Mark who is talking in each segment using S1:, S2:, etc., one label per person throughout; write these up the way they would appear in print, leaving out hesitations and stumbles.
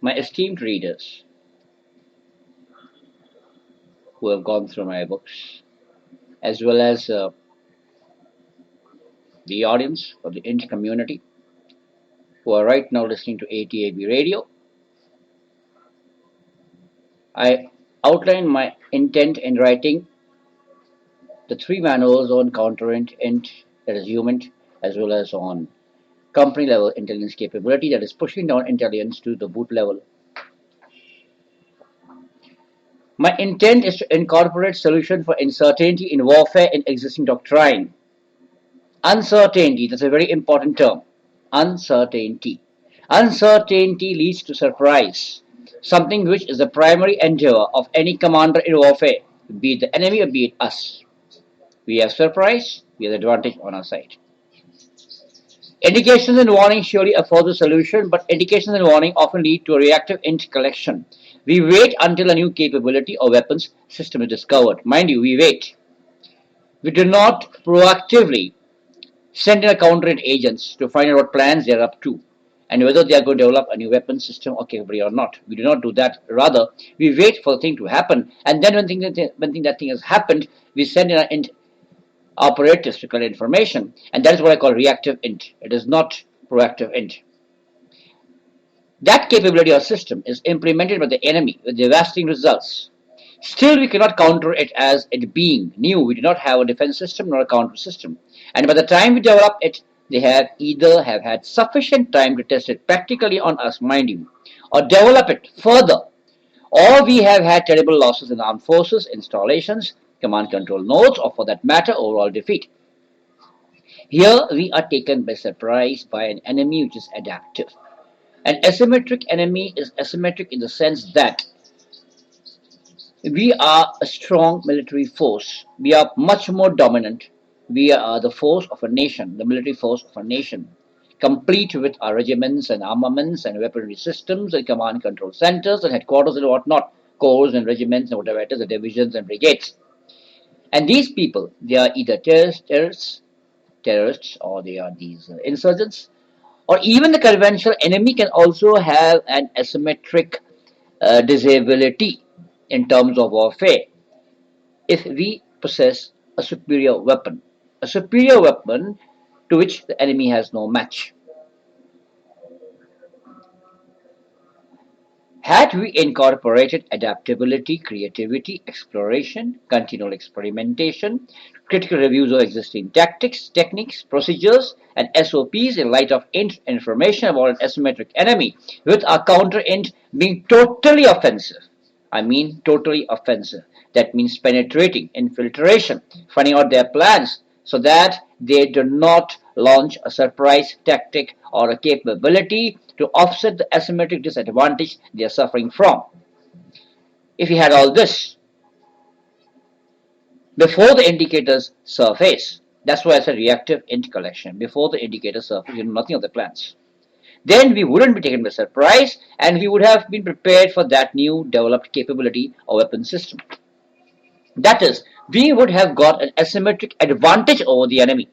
S1: My esteemed readers who have gone through my books, as well as the audience of the Indian community who are right now listening to ATAB radio, I outline my intent in writing the three manuals on counterintelligence, that is HUMINT, as well as on company level intelligence capability, that is pushing down intelligence to the boot level. My intent is to incorporate solution for uncertainty in warfare in existing doctrine. Uncertainty, that's a very important term. Uncertainty. Uncertainty leads to surprise, something which is the primary endeavor of any commander in warfare, be it the enemy or be it us. We have surprise, we have the advantage on our side. Indications and warnings surely afford the solution, but indications and warning often lead to a reactive int collection. We wait until a new capability or weapons system is discovered. Mind you, we wait. We do not proactively send in a counter agents to find out what plans they are up to and whether they are going to develop a new weapon system or capability or not. We do not do that. Rather, we wait for the thing to happen, and then when that thing has happened, we send in an int operatives to collect information, and that is what I call reactive int. It is not proactive int. That capability or system is implemented by the enemy with devastating results. Still, we cannot counter it as it being new. We do not have a defense system nor a counter system. And by the time we develop it, they have either have had sufficient time to test it practically on us, mind you, or develop it further, or we have had terrible losses in armed forces, installations, command control nodes, or for that matter, overall defeat. Here we are taken by surprise by an enemy which is adaptive. An asymmetric enemy is asymmetric in the sense that we are a strong military force. We are much more dominant. We are the force of a nation, the military force of a nation, complete with our regiments and armaments and weaponry systems and command control centers and headquarters and whatnot, corps and regiments and whatever it is, the divisions and brigades. And these people, they are either terrorists, or they are these insurgents, or even the conventional enemy can also have an asymmetric disability in terms of warfare if we possess a superior weapon to which the enemy has no match. Had we incorporated adaptability, creativity, exploration, continual experimentation, critical reviews of existing tactics, techniques, procedures, and SOPs in light of information about an asymmetric enemy, with our counter-int being totally offensive. I mean totally offensive. That means penetrating, infiltration, finding out their plans so that they do not launch a surprise tactic or a capability to offset the asymmetric disadvantage they are suffering from. If we had all this before the indicators surface, that's why I said reactive int collection. Before the indicators surface, you know nothing of the plans. Then we wouldn't be taken by surprise and we would have been prepared for that new developed capability or weapon system. That is, we would have got an asymmetric advantage over the enemy.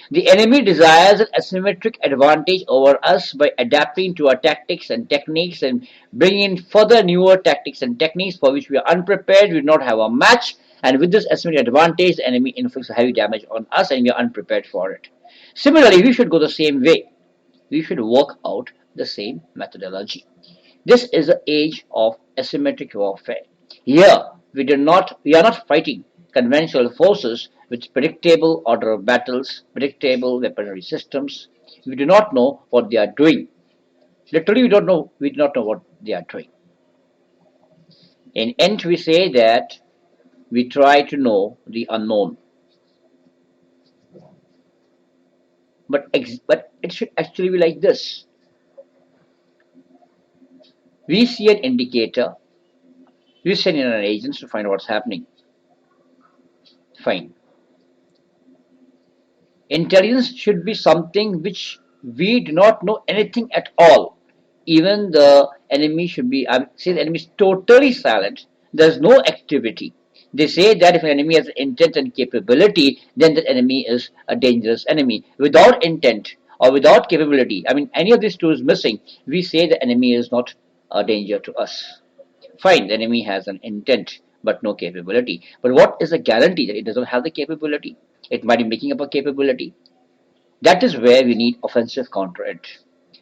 S1: The enemy desires an asymmetric advantage over us by adapting to our tactics and techniques and bringing in further newer tactics and techniques for which we are unprepared, we do not have a match, and with this asymmetric advantage, the enemy inflicts heavy damage on us and we are unprepared for it. Similarly, we should go the same way. We should work out the same methodology. This is the age of asymmetric warfare. Here, we are not fighting conventional forces with predictable order of battles, predictable weaponry systems. We do not know what they are doing. Literally, we do not know what they are doing. In ENT, we say that we try to know the unknown. But it should actually be like this. We see an indicator, we send in an agent to find out what's happening. Fine. Intelligence should be something which we do not know anything at all. Even the enemy should be, say the enemy is totally silent. There's no activity. They say that if an enemy has intent and capability, then that enemy is a dangerous enemy. Without intent or without capability, I mean, any of these two is missing, we say the enemy is not a danger to us. Fine, the enemy has an intent but no capability. But what is the guarantee that it doesn't have the capability? It might be making up a capability. That is where we need offensive counter-int.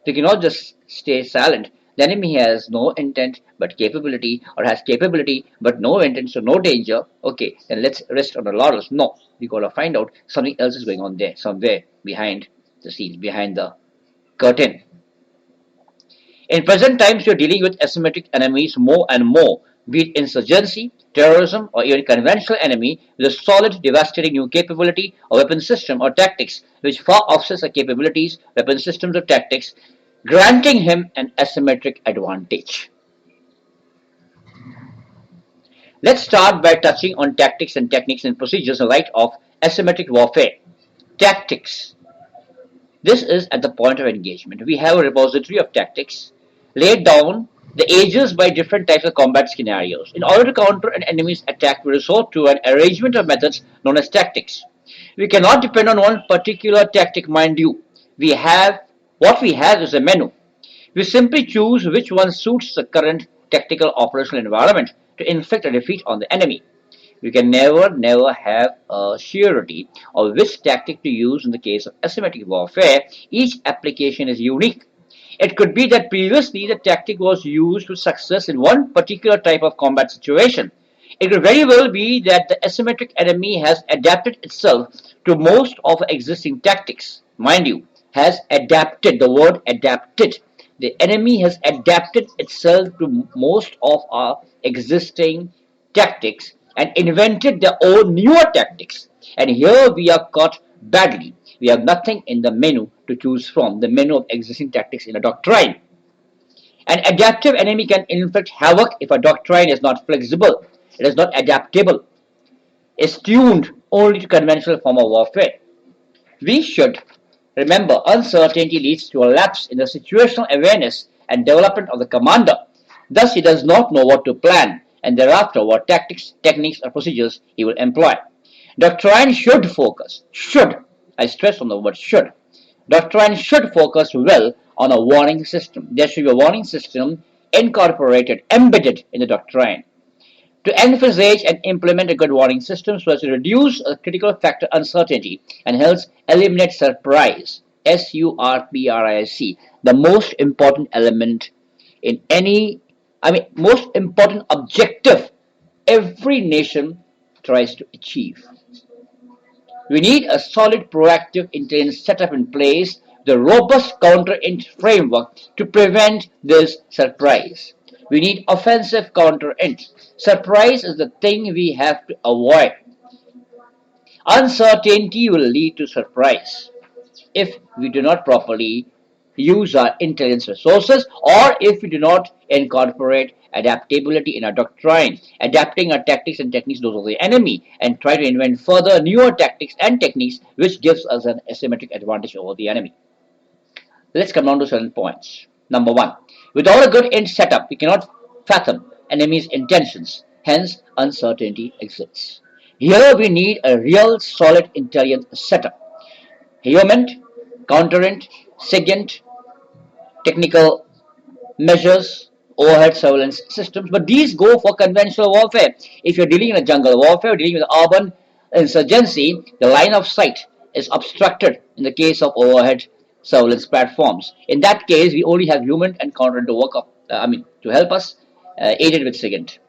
S1: We cannot just stay silent. The enemy has no intent but capability, or has capability but no intent, so no danger. Okay, then let's rest on our laurels. No, we gotta find out something else is going on there, somewhere behind the scenes, behind the curtain. In present times, we are dealing with asymmetric enemies more and more, be it insurgency, terrorism, or even conventional enemy with a solid, devastating new capability or weapon system or tactics which far offsets the capabilities, weapon systems, or tactics, granting him an asymmetric advantage. Let's start by touching on tactics and techniques and procedures in light of asymmetric warfare. Tactics. This is at the point of engagement. We have a repository of tactics laid down the ages by different types of combat scenarios. In order to counter an enemy's attack, we resort to an arrangement of methods known as tactics. We cannot depend on one particular tactic, mind you. What we have is a menu. We simply choose which one suits the current tactical operational environment to inflict a defeat on the enemy. We can never have a surety of which tactic to use in the case of asymmetric warfare. Each application is unique. It could be that previously the tactic was used with success in one particular type of combat situation. It could very well be that the asymmetric enemy has adapted itself to most of existing tactics. Mind you, has adapted, the word adapted. The enemy has adapted itself to most of our existing tactics and invented their own newer tactics. And here we are caught badly. We have nothing in the menu to choose from, the menu of existing tactics in a doctrine. An adaptive enemy can inflict havoc if a doctrine is not flexible, it is not adaptable, is tuned only to conventional form of warfare. We should remember uncertainty leads to a lapse in the situational awareness and development of the commander. Thus, he does not know what to plan and thereafter what tactics, techniques, or procedures he will employ. Doctrine should focus, should, I stress on the word should. Doctrine should focus well on a warning system. There should be a warning system incorporated, embedded in the doctrine. To envisage and implement a good warning system so as to reduce a critical factor uncertainty and hence eliminate surprise, SURPRISE, the most important element in most important objective every nation tries to achieve. We need a solid proactive intelligence setup in place, the robust counter-int framework to prevent this surprise. We need offensive counter-int. Surprise is the thing we have to avoid. Uncertainty will lead to surprise if we do not properly use our intelligence resources or if we do not incorporate adaptability in our doctrine, adapting our tactics and techniques those of the enemy, and try to invent further newer tactics and techniques which gives us an asymmetric advantage over the enemy. Let's come down to certain points. Number one, without a good int setup, we cannot fathom enemy's intentions. Hence, uncertainty exists. Here we need a real solid intelligence setup. HUMINT, counterint, SIGINT, technical measures, overhead surveillance systems, but these go for conventional warfare. If you're dealing in a jungle warfare, dealing with urban insurgency, the line of sight is obstructed in the case of overhead surveillance platforms. In that case, we only have HUMINT and counterint to work up, to help us, aided with SIGINT.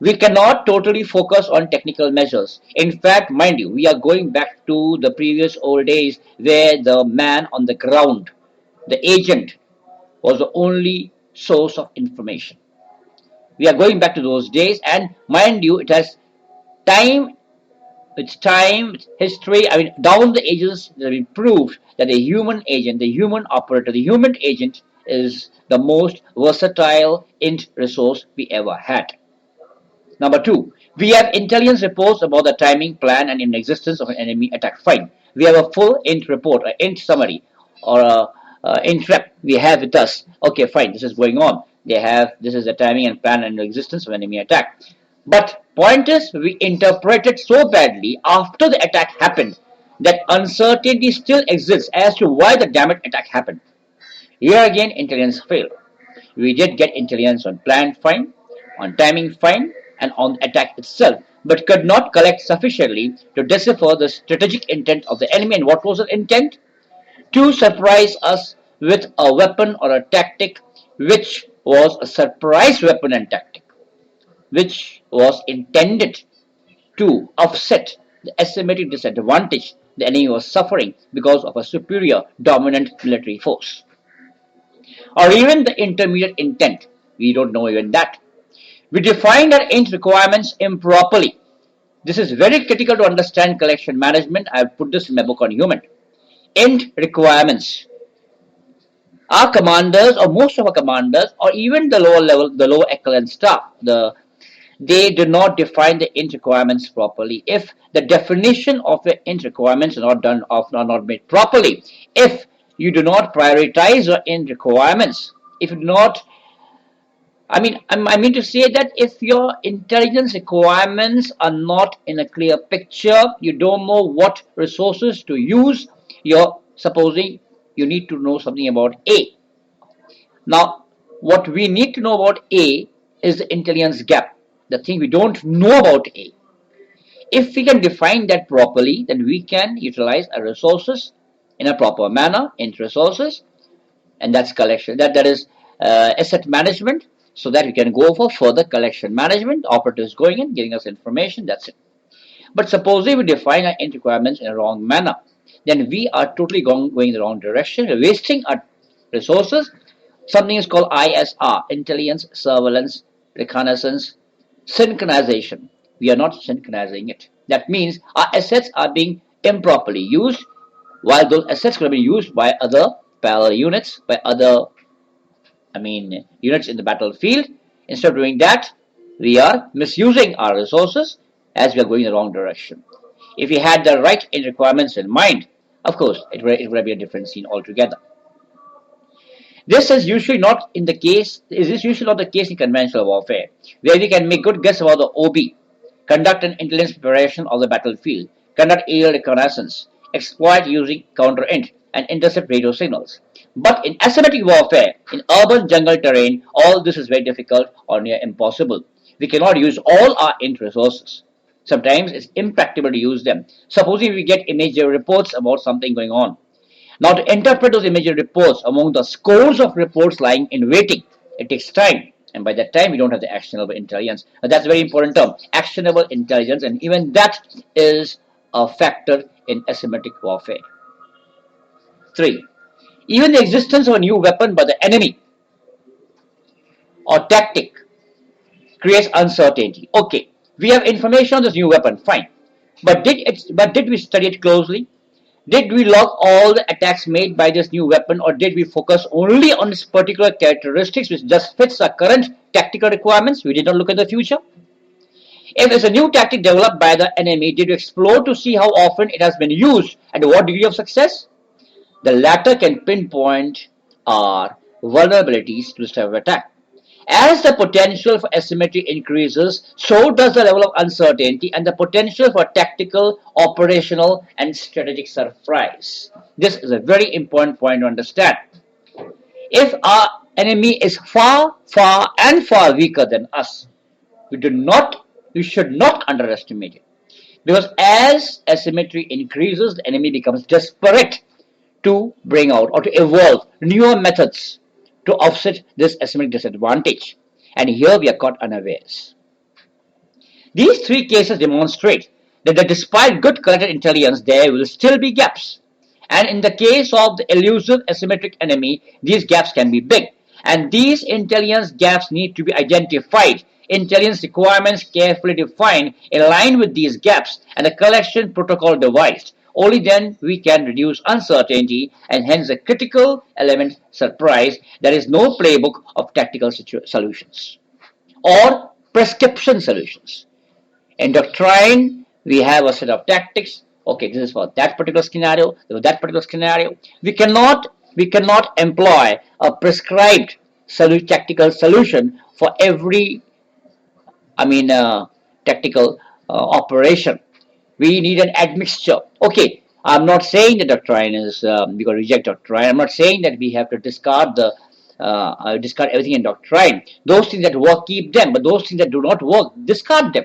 S1: We cannot totally focus on technical measures. In fact, mind you, we are going back to the previous old days where the man on the ground, the agent, was the only source of information. We are going back to those days, and mind you, it has time, history, down the ages, it has been proved that the human agent, the human operator, the human agent is the most versatile int resource we ever had. Number two, we have intelligence reports about the timing, plan, and in existence of an enemy attack. Fine. We have a full int report, an int summary, or a int rep we have with us. Okay, fine, this is going on. This is the timing and plan and existence of an enemy attack. But point is, we interpreted so badly after the attack happened that uncertainty still exists as to why the damn attack happened. Here again, intelligence failed. We did get intelligence on plan fine, on timing fine, and on attack itself, but could not collect sufficiently to decipher the strategic intent of the enemy. And what was the intent? To surprise us with a weapon or a tactic which was a surprise weapon and tactic, which was intended to offset the asymmetric disadvantage the enemy was suffering because of a superior dominant military force. Or even the intermediate intent. We don't know even that. We defined our int requirements improperly. This is very critical to understand collection management. I have put this in my book on HUMINT. Int requirements. Our commanders, or most of our commanders, or even the lower level, the lower echelon staff, they do not define the int requirements properly. If the definition of the int requirements are not done, are not made properly, if you do not prioritize your int requirements, if you do not, I mean to say that if your intelligence requirements are not in a clear picture, you don't know what resources to use. You're supposing you need to know something about A. Now, what we need to know about A is the intelligence gap, the thing we don't know about A. If we can define that properly, then we can utilize our resources in a proper manner, into resources, and that's collection. That is asset management, so that we can go for further collection management. Operatives going in, giving us information. That's it. But supposing we define our int requirements in a wrong manner, then we are totally going in the wrong direction. We're wasting our resources. Something is called ISR, intelligence, surveillance, reconnaissance, synchronization. We are not synchronizing it. That means our assets are being improperly used, while those assets could be used by other parallel units, by other units in the battlefield. Instead of doing that, we are misusing our resources as we are going in the wrong direction. If we had the right requirements in mind, of course, it would be a different scene altogether. This is usually not in the case. Is this usually not the case in conventional warfare, where we can make good guess about the OB, conduct an intelligence preparation of the battlefield, conduct aerial reconnaissance, exploit using counter-int, and intercept radio signals. But in asymmetric warfare, in urban jungle terrain, all this is very difficult or near impossible. We cannot use all our int resources. Sometimes it's impractical to use them. Supposing we get imagery reports about something going on. Now, to interpret those imagery reports among the scores of reports lying in waiting, it takes time. And by that time, we don't have the actionable intelligence. Now, that's a very important term, actionable intelligence. And even that is a factor in asymmetric warfare. 3. Even the existence of a new weapon by the enemy or tactic creates uncertainty. Okay, we have information on this new weapon, fine. But did we study it closely? Did we log all the attacks made by this new weapon, or did we focus only on its particular characteristics which just fits our current tactical requirements? We did not look at the future. If it's a new tactic developed by the enemy, did you explore to see how often it has been used and what degree of success? The latter can pinpoint our vulnerabilities to this type of attack. As the potential for asymmetry increases, so does the level of uncertainty and the potential for tactical, operational, and strategic surprise. This is a very important point to understand. If our enemy is far, far weaker than us, we should not underestimate it. Because as asymmetry increases, the enemy becomes desperate to bring out or to evolve newer methods to offset this asymmetric disadvantage. And here we are caught unawares. These three cases demonstrate that despite good collected intelligence, there will still be gaps. And in the case of the elusive asymmetric enemy, these gaps can be big. And these intelligence gaps need to be identified, intelligence requirements carefully defined, in line with these gaps, and a collection protocol devised. Only then we can reduce uncertainty and hence the critical element surprise. There is no playbook of tactical solutions or prescription solutions. In doctrine, we have a set of tactics. Okay, this is for that particular scenario, for that particular scenario. We cannot employ a prescribed tactical solution for every tactical operation. We need an admixture. Okay, I'm not saying that doctrine is, we got to reject doctrine. I'm not saying that we have to discard the discard everything in doctrine. Those things that work, keep them, but those things that do not work, discard them.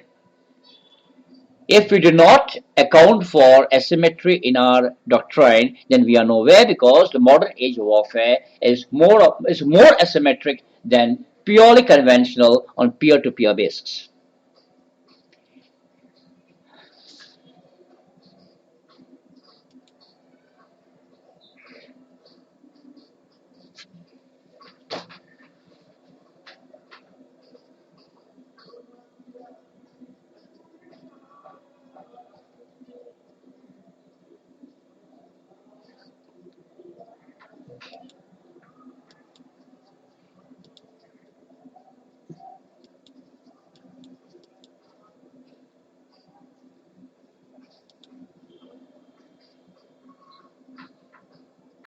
S1: If we do not account for asymmetry in our doctrine, then we are nowhere, because the modern age warfare is more asymmetric than purely conventional on peer-to-peer basis.